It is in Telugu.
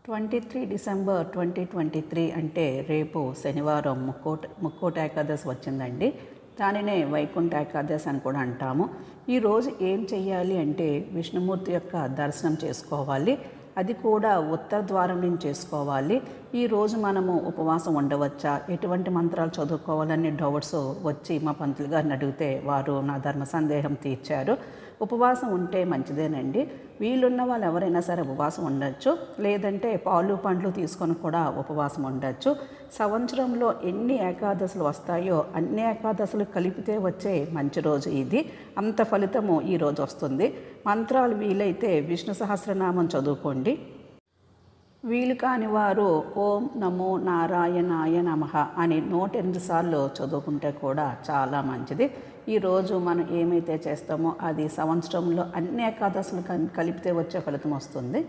23 డిసెంబర్ 2023 అంటే రేపు శనివారం ముక్కోటి ఏకాదశి వచ్చిందండి. దానినే వైకుంఠ ఏకాదశి అని కూడా అంటాము. ఈరోజు ఏం చెయ్యాలి అంటే విష్ణుమూర్తి యొక్క దర్శనం చేసుకోవాలి. అది కూడా ఉత్తర ద్వారం నుంచి చేసుకోవాలి. ఈరోజు మనము ఉపవాసం ఉండవచ్చా, ఎటువంటి మంత్రాలు చదువుకోవాలని డౌట్స్ వచ్చి మా పంతులు గారిని అడిగితే వారు నా ధర్మ సందేహం తీర్చారు. ఉపవాసం ఉంటే మంచిదేనండి. వీలున్న వాళ్ళు ఎవరైనా సరే ఉపవాసం ఉండొచ్చు, లేదంటే పాలు పండ్లు తీసుకొని కూడా ఉపవాసం ఉండొచ్చు. సంవత్సరంలో ఎన్ని ఏకాదశులు వస్తాయో అన్ని ఏకాదశులు కలిపితే వచ్చే మంచి రోజు ఇది. అంత ఫలితము ఈరోజు వస్తుంది. మంత్రాలు వీలైతే విష్ణు సహస్రనామం చదువుకోండి. వీలు కాని వారు ఓం నమో నారాయణాయ నమః అని 108 సార్లు చదువుకుంటే కూడా చాలా మంచిది. ఈరోజు మనం ఏమైతే చేస్తామో అది సంవత్సరంలో అన్ని ఏకాదశులు కలిపితే వచ్చే ఫలితం వస్తుంది.